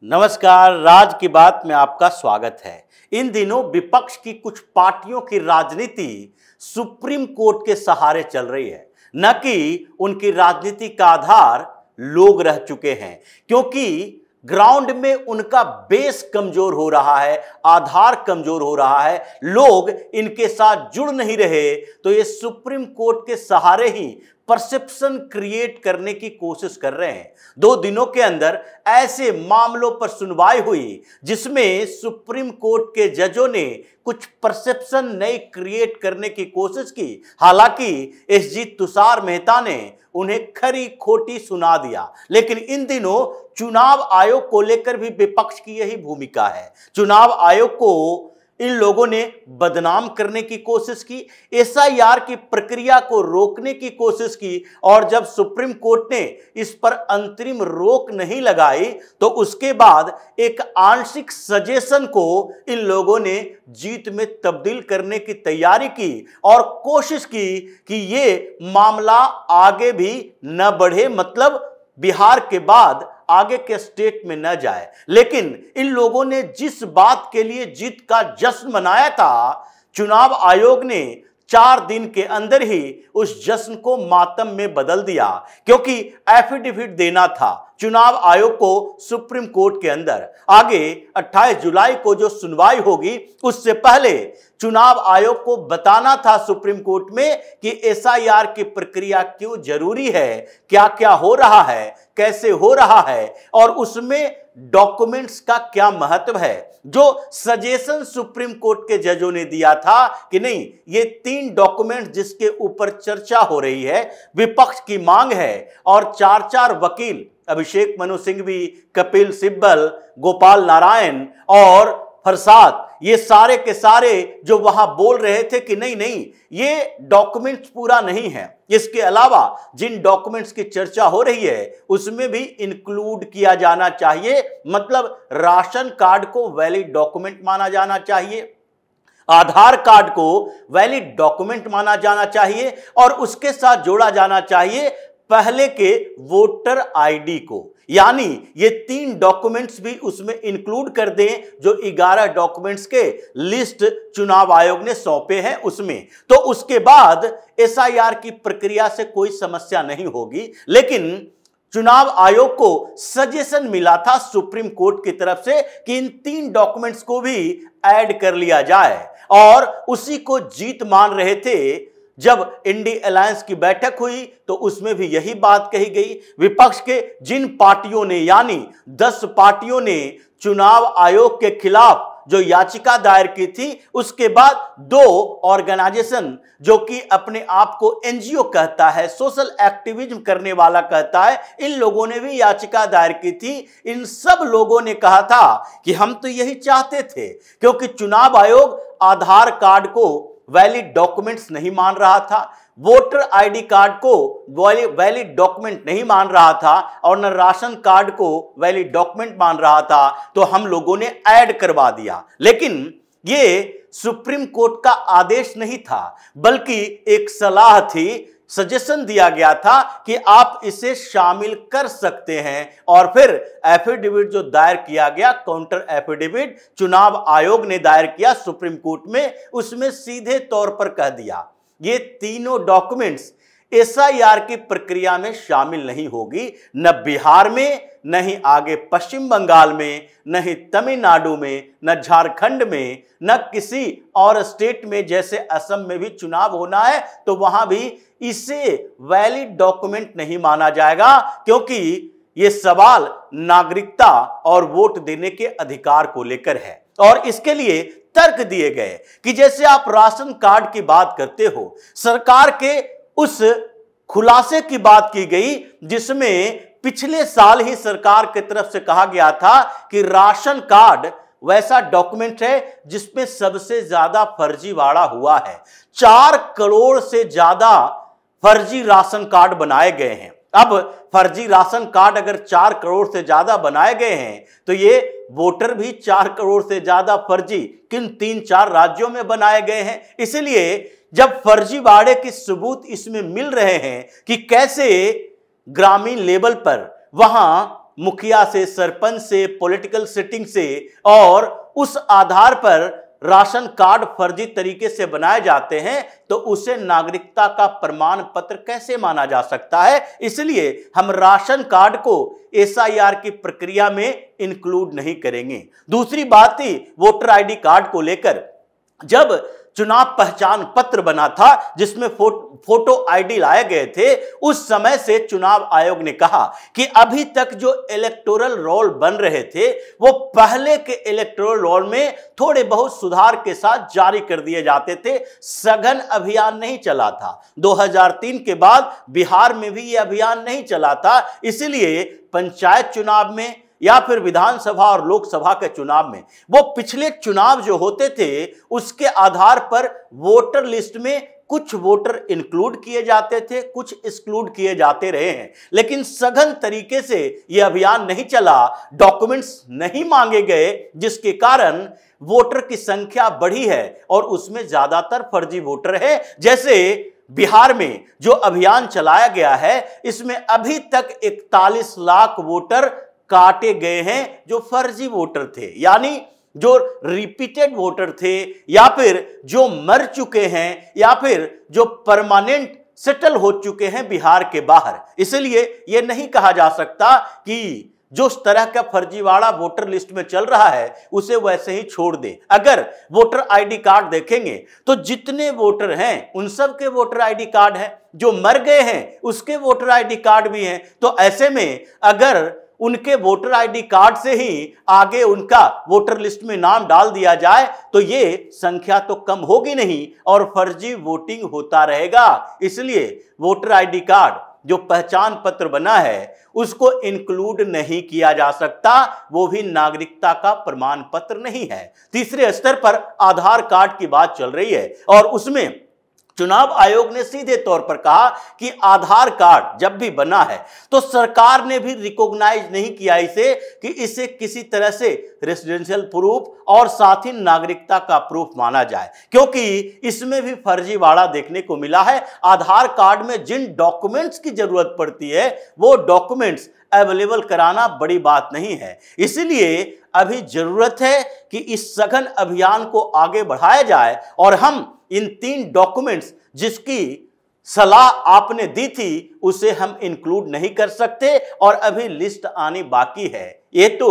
नमस्कार, राज की बात में आपका स्वागत है। इन दिनों विपक्ष की कुछ पार्टियों की राजनीति सुप्रीम कोर्ट के सहारे चल रही है, न कि उनकी राजनीति का आधार लोग रह चुके हैं, क्योंकि ग्राउंड में उनका बेस कमजोर हो रहा है, आधार कमजोर हो रहा है, लोग इनके साथ जुड़ नहीं रहे। तो ये सुप्रीम कोर्ट के सहारे ही परसेप्शन क्रिएट करने की कोशिश कर रहे हैं। 2 दिनों के अंदर ऐसे मामलों पर सुनवाई हुई जिसमें सुप्रीम कोर्ट के जजों ने कुछ परसेप्शन नए क्रिएट करने की कोशिश की। हालांकि एसजी तुषार मेहता ने उन्हें खरी खोटी सुना दिया, लेकिन इन दिनों चुनाव आयोग को लेकर भी विपक्ष की यही भूमिका है। चुनाव आयोग को इन लोगों ने बदनाम करने की कोशिश की, एसआईआर की प्रक्रिया को रोकने की कोशिश की, और जब सुप्रीम कोर्ट ने इस पर अंतरिम रोक नहीं लगाई तो उसके बाद एक आंशिक सजेशन को इन लोगों ने जीत में तब्दील करने की तैयारी की और कोशिश की कि ये मामला आगे भी न बढ़े, मतलब बिहार के बाद आगे के स्टेट में न जाए। लेकिन इन लोगों ने जिस बात के लिए जीत का जश्न मनाया था, चुनाव आयोग ने 4 दिन के अंदर ही उस जश्न को मातम में बदल दिया, क्योंकि एफिडेविट देना था चुनाव आयोग को सुप्रीम कोर्ट के अंदर। आगे 28 जुलाई को जो सुनवाई होगी, उससे पहले चुनाव आयोग को बताना था सुप्रीम कोर्ट में कि एसआईआर की प्रक्रिया क्यों जरूरी है, क्या क्या हो रहा है, कैसे हो रहा है, और उसमें डॉक्यूमेंट्स का क्या महत्व है। जो सजेशन सुप्रीम कोर्ट के जजों ने दिया था कि नहीं, ये 3 डॉक्यूमेंट्स जिसके ऊपर चर्चा हो रही है, विपक्ष की मांग है, और 4 वकील, अभिषेक मनु सिंघवी, कपिल सिब्बल, गोपाल नारायण और फरसाद, ये सारे के सारे जो वहां बोल रहे थे कि नहीं नहीं, ये डॉक्यूमेंट्स पूरा नहीं है। इसके अलावा जिन डॉक्यूमेंट्स की चर्चा हो रही है उसमें भी इंक्लूड किया जाना चाहिए, मतलब राशन कार्ड को वैलिड डॉक्यूमेंट माना जाना चाहिए, आधार कार्ड को वैलिड डॉक्यूमेंट माना जाना चाहिए, और उसके साथ जोड़ा जाना चाहिए पहले के वोटर आईडी को। यानी ये 3 डॉक्यूमेंट्स भी उसमें इंक्लूड कर दें, जो 11 डॉक्यूमेंट्स के लिस्ट चुनाव आयोग ने सौंपे हैं उसमें। तो उसके बाद एसआईआर की प्रक्रिया से कोई समस्या नहीं होगी। लेकिन चुनाव आयोग को सजेशन मिला था सुप्रीम कोर्ट की तरफ से कि इन 3 डॉक्यूमेंट्स को भी ऐड कर लिया जाए, और उसी को जीत मान रहे थे। जब इंडी अलायंस की बैठक हुई तो उसमें भी यही बात कही गई। विपक्ष के जिन पार्टियों ने, यानी 10 पार्टियों ने चुनाव आयोग के खिलाफ जो याचिका दायर की थी, उसके बाद 2 ऑर्गेनाइजेशन जो कि अपने आप को एनजीओ कहता है, सोशल एक्टिविज्म करने वाला कहता है, इन लोगों ने भी याचिका दायर की थी। इन सब लोगों ने कहा था कि हम तो यही चाहते थे, क्योंकि चुनाव आयोग आधार कार्ड को वैलिड डॉक्यूमेंट्स नहीं मान रहा था, वोटर आईडी कार्ड को वैलिड डॉक्यूमेंट नहीं मान रहा था, और न राशन कार्ड को वैलिड डॉक्यूमेंट मान रहा था, तो हम लोगों ने ऐड करवा दिया। लेकिन ये सुप्रीम कोर्ट का आदेश नहीं था, बल्कि एक सलाह थी, सजेशन दिया गया था कि आप इसे शामिल कर सकते हैं। और फिर एफिडेविट जो दायर किया गया, काउंटर एफिडेविट चुनाव आयोग ने दायर किया सुप्रीम कोर्ट में, उसमें सीधे तौर पर कह दिया ये तीनों डॉक्यूमेंट्स एसआईआर की प्रक्रिया में शामिल नहीं होगी, न बिहार में, न ही आगे पश्चिम बंगाल में, न ही तमिलनाडु में, न झारखंड में, न किसी और स्टेट में। जैसे असम में भी चुनाव होना है तो वहां भी इसे वैलिड डॉक्यूमेंट नहीं माना जाएगा, क्योंकि ये सवाल नागरिकता और वोट देने के अधिकार को लेकर है। और इसके लिए तर्क दिए गए कि जैसे आप राशन कार्ड की बात करते हो, सरकार के उस खुलासे की बात की गई जिसमें पिछले साल ही सरकार की तरफ से कहा गया था कि राशन कार्ड वैसा डॉक्यूमेंट है जिसमें सबसे ज्यादा फर्जीवाड़ा हुआ है। 4 करोड़ से ज्यादा फर्जी राशन कार्ड बनाए गए हैं। अब फर्जी राशन कार्ड अगर 4 करोड़ से ज्यादा बनाए गए हैं तो ये वोटर भी 4 करोड़ से ज्यादा फर्जी किन 3-4 राज्यों में बनाए गए हैं। इसलिए जब फर्जीवाड़े के सबूत इसमें मिल रहे हैं कि कैसे ग्रामीण लेवल पर वहां मुखिया से, सरपंच से, पॉलिटिकल सिटिंग से, और उस आधार पर राशन कार्ड फर्जी तरीके से बनाए जाते हैं, तो उसे नागरिकता का प्रमाण पत्र कैसे माना जा सकता है? इसलिए हम राशन कार्ड को एसआईआर की प्रक्रिया में इंक्लूड नहीं करेंगे। दूसरी बात थी वोटर आईडी कार्ड को लेकर। जब चुनाव पहचान पत्र बना था जिसमें फोटो आईडी लाए गए थे, उस समय से चुनाव आयोग ने कहा कि अभी तक जो इलेक्टोरल रोल बन रहे थे वो पहले के इलेक्टोरल रोल में थोड़े बहुत सुधार के साथ जारी कर दिए जाते थे, सघन अभियान नहीं चला था। 2003 के बाद बिहार में भी यह अभियान नहीं चला था, इसलिए पंचायत चुनाव में या फिर विधानसभा और लोकसभा के चुनाव में वो पिछले चुनाव जो होते थे उसके आधार पर वोटर लिस्ट में कुछ वोटर इंक्लूड किए जाते थे, कुछ एक्सक्लूड किए जाते रहे हैं, लेकिन सघन तरीके से यह अभियान नहीं चला, डॉक्यूमेंट्स नहीं मांगे गए, जिसके कारण वोटर की संख्या बढ़ी है और उसमें ज्यादातर फर्जी वोटर है। जैसे बिहार में जो अभियान चलाया गया है इसमें अभी तक 41 लाख वोटर काटे गए हैं जो फर्जी वोटर थे, यानी जो रिपीटेड वोटर थे या फिर जो मर चुके हैं या फिर जो परमानेंट सेटल हो चुके हैं बिहार के बाहर। इसलिए यह नहीं कहा जा सकता कि जो इस तरह का फर्जीवाड़ा वोटर लिस्ट में चल रहा है उसे वैसे ही छोड़ दे। अगर वोटर आईडी कार्ड देखेंगे तो जितने वोटर हैं उन सब के वोटर आईडी कार्ड हैं, जो मर गए हैं उसके वोटर आईडी कार्ड भी हैं। तो ऐसे में अगर उनके वोटर आईडी कार्ड से ही आगे उनका वोटर लिस्ट में नाम डाल दिया जाए तो ये संख्या तो कम होगी नहीं और फर्जी वोटिंग होता रहेगा। इसलिए वोटर आईडी कार्ड जो पहचान पत्र बना है उसको इंक्लूड नहीं किया जा सकता, वो भी नागरिकता का प्रमाण पत्र नहीं है। तीसरे स्तर पर आधार कार्ड की बात चल रही है और उसमें चुनाव आयोग ने सीधे तौर पर कहा कि आधार कार्ड जब भी बना है तो सरकार ने भी रिकॉग्नाइज नहीं किया इसे कि इसे किसी तरह से रेजिडेंशियल प्रूफ और साथ ही नागरिकता का प्रूफ माना जाए, क्योंकि इसमें भी फर्जीवाड़ा देखने को मिला है। आधार कार्ड में जिन डॉक्यूमेंट्स की जरूरत पड़ती है वो डॉक्यूमेंट्स अवेलेबल कराना बड़ी बात नहीं है। इसलिए अभी जरूरत है कि इस सघन अभियान को आगे बढ़ाया जाए और हम इन 3 डॉक्यूमेंट्स जिसकी सलाह आपने दी थी उसे हम इंक्लूड नहीं कर सकते और अभी लिस्ट आनी बाकी है। ये तो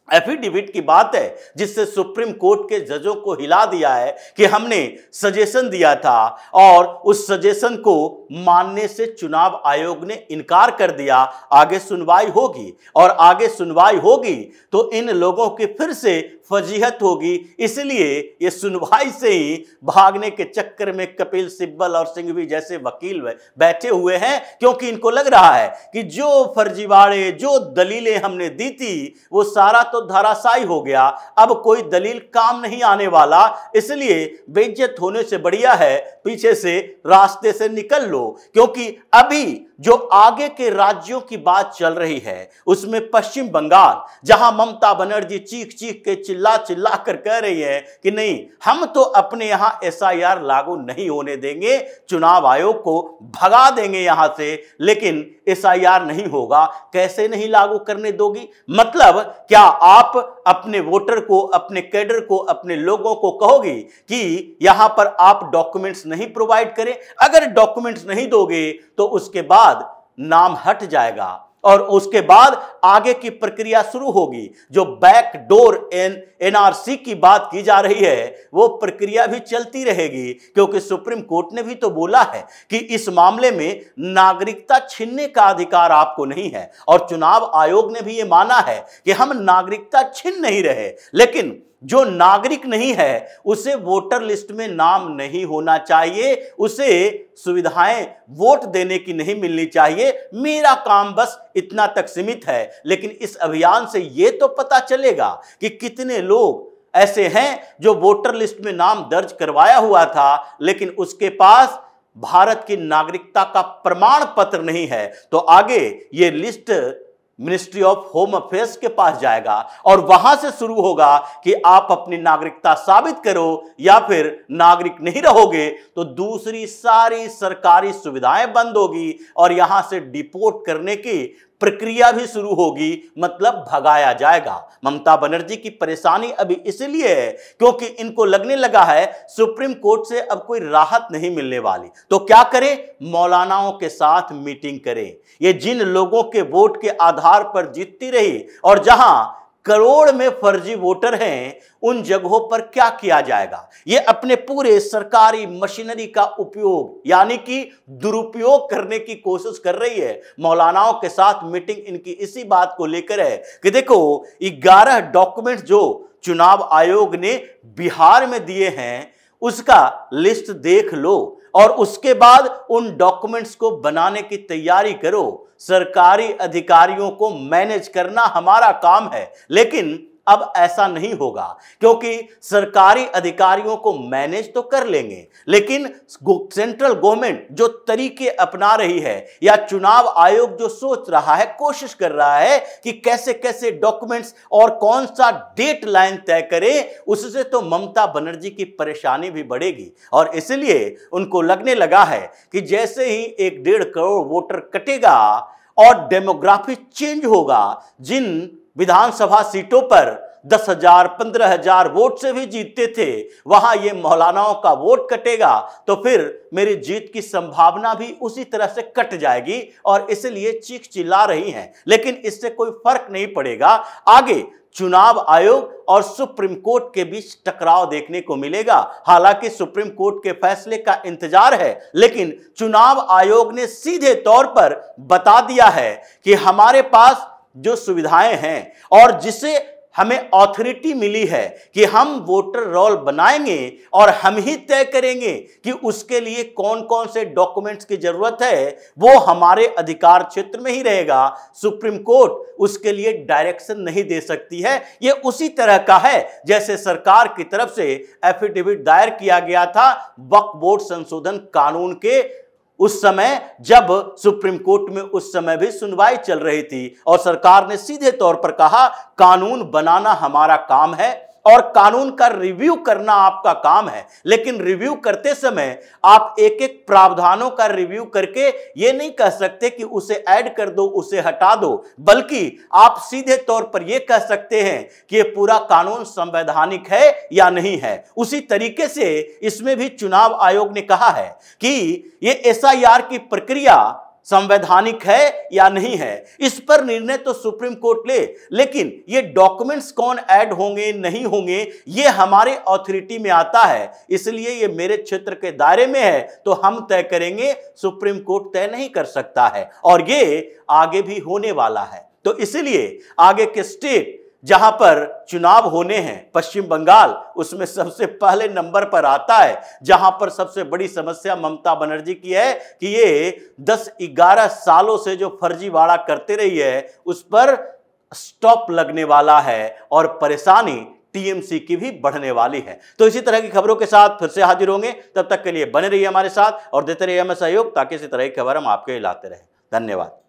एफिडेविट की बात है जिससे सुप्रीम कोर्ट के जजों को हिला दिया है कि हमने सजेशन दिया था और उस सजेशन को मानने से चुनाव आयोग ने इनकार कर दिया। आगे सुनवाई होगी और आगे सुनवाई होगी तो इन लोगों की फिर से फजीहत होगी। इसलिए ये सुनवाई से ही भागने के चक्कर में कपिल सिब्बल और सिंघवी जैसे वकील बैठे हुए हैं, क्योंकि इनको लग रहा है कि जो फर्जीवाड़े जो दलीलें हमने दी थी वो सारा तो धराशायी हो गया, अब कोई दलील काम नहीं आने वाला। इसलिए बेइज्जत होने से बढ़िया है पीछे से रास्ते से निकल लो, क्योंकि अभी जो आगे के राज्यों की बात चल रही है उसमें पश्चिम बंगाल, जहां ममता बनर्जी चीख चीख के चिल्ला चिल्ला कर कह रही है कि नहीं हम तो अपने यहां एसआईआर लागू नहीं होने देंगे, चुनाव आयोग को भगा देंगे यहां से, लेकिन एसआईआर नहीं होगा। कैसे नहीं लागू करने दोगी? मतलब क्या आप अपने वोटर को, अपने कैडर को, अपने लोगों को कहोगे कि यहां पर आप डॉक्यूमेंट्स नहीं प्रोवाइड करें? अगर डॉक्यूमेंट्स नहीं दोगे तो उसके बाद नाम हट जाएगा और उसके बाद आगे की प्रक्रिया शुरू होगी। जो बैकडोर एनआरसी की बात की जा रही है वो प्रक्रिया भी चलती रहेगी, क्योंकि सुप्रीम कोर्ट ने भी तो बोला है कि इस मामले में नागरिकता छीनने का अधिकार आपको नहीं है और चुनाव आयोग ने भी ये माना है कि हम नागरिकता छीन नहीं रहे, लेकिन जो नागरिक नहीं है उसे वोटर लिस्ट में नाम नहीं होना चाहिए, उसे सुविधाएं वोट देने की नहीं मिलनी चाहिए। मेरा काम बस इतना तक सीमित है, लेकिन इस अभियान से यह तो पता चलेगा कि कितने लोग ऐसे हैं जो वोटर लिस्ट में नाम दर्ज करवाया हुआ था लेकिन उसके पास भारत की नागरिकता का प्रमाण पत्र नहीं है। तो आगे ये list ministry of home affairs के पास जाएगा और वहां से शुरू होगा कि आप अपनी नागरिकता साबित करो या फिर नागरिक नहीं रहोगे तो दूसरी सारी सरकारी सुविधाएं बंद होगी और यहां से डिपोर्ट करने की प्रक्रिया भी शुरू होगी, मतलब भगाया जाएगा। ममता बनर्जी की परेशानी अभी इसलिए है क्योंकि इनको लगने लगा है सुप्रीम कोर्ट से अब कोई राहत नहीं मिलने वाली, तो क्या करें, मौलानाओं के साथ मीटिंग करें। ये जिन लोगों के वोट के आधार पर जीतती रही और जहां करोड़ में फर्जी वोटर हैं, उन जगहों पर क्या किया जाएगा। ये अपने पूरे सरकारी मशीनरी का उपयोग यानी कि दुरुपयोग करने की कोशिश कर रही है। मौलानाओं के साथ मीटिंग इनकी इसी बात को लेकर है कि देखो 11 डॉक्यूमेंट जो चुनाव आयोग ने बिहार में दिए हैं उसका लिस्ट देख लो और उसके बाद उन डॉक्यूमेंट्स को बनाने की तैयारी करो। सरकारी अधिकारियों को मैनेज करना हमारा काम है, लेकिन अब ऐसा नहीं होगा क्योंकि सरकारी अधिकारियों को मैनेज तो कर लेंगे, लेकिन सेंट्रल गवर्नमेंट जो तरीके अपना रही है या चुनाव आयोग जो सोच रहा है, कोशिश कर रहा है कि कैसे कैसे डॉक्यूमेंट्स और कौन सा डेट लाइन तय करे, उससे तो ममता बनर्जी की परेशानी भी बढ़ेगी। और इसलिए उनको लगने लगा है कि जैसे ही 1.5 करोड़ वोटर कटेगा और डेमोग्राफी चेंज होगा, जिन विधानसभा सीटों पर 10,000 15,000 वोट से भी जीतते थे, वहां ये मौलानाओं का वोट कटेगा तो फिर मेरी जीत की संभावना भी उसी तरह से कट जाएगी और इसलिए चीख चिल्ला रही हैं। लेकिन इससे कोई फर्क नहीं पड़ेगा, आगे चुनाव आयोग और सुप्रीम कोर्ट के बीच टकराव देखने को मिलेगा। हालांकि सुप्रीम कोर्ट के फैसले का इंतजार है, लेकिन चुनाव आयोग ने सीधे तौर पर बता दिया है कि हमारे पास जो सुविधाएं हैं और जिसे हमें ऑथोरिटी मिली है कि हम वोटर रोल बनाएंगे और हम ही तय करेंगे कि उसके लिए कौन कौन से डॉक्यूमेंट्स की जरूरत है, वो हमारे अधिकार क्षेत्र में ही रहेगा। सुप्रीम कोर्ट उसके लिए डायरेक्शन नहीं दे सकती है। ये उसी तरह का है जैसे सरकार की तरफ से एफिडेविट दायर किया गया था वक्फ बोर्ड संशोधन कानून के उस समय, जब सुप्रीम कोर्ट में उस समय भी सुनवाई चल रही थी और सरकार ने सीधे तौर पर कहा कानून बनाना हमारा काम है और कानून का रिव्यू करना आपका काम है, लेकिन रिव्यू करते समय आप एक एक प्रावधानों का रिव्यू करके ये नहीं कह सकते कि उसे ऐड कर दो, उसे हटा दो, बल्कि आप सीधे तौर पर यह कह सकते हैं कि ये पूरा कानून संवैधानिक है या नहीं है। उसी तरीके से इसमें भी चुनाव आयोग ने कहा है कि ये एसआईआर की प्रक्रिया संवैधानिक है या नहीं है, इस पर निर्णय तो सुप्रीम कोर्ट ले, लेकिन ये डॉक्यूमेंट्स कौन ऐड होंगे नहीं होंगे ये हमारे अथॉरिटी में आता है, इसलिए ये मेरे क्षेत्र के दायरे में है तो हम तय करेंगे, सुप्रीम कोर्ट तय नहीं कर सकता है और ये आगे भी होने वाला है। तो इसलिए आगे के स्टेट जहां पर चुनाव होने हैं, पश्चिम बंगाल उसमें सबसे पहले नंबर पर आता है, जहां पर सबसे बड़ी समस्या ममता बनर्जी की है कि ये 10-11 सालों से जो फर्जीवाड़ा करते रही है उस पर स्टॉप लगने वाला है और परेशानी टीएमसी की भी बढ़ने वाली है। तो इसी तरह की खबरों के साथ फिर से हाजिर होंगे, तब तक के लिए बने रहिए हमारे साथ और देते रहिए हमें सहयोग ताकि इसी तरह की खबर हम आपके लिए लाते रहें। धन्यवाद।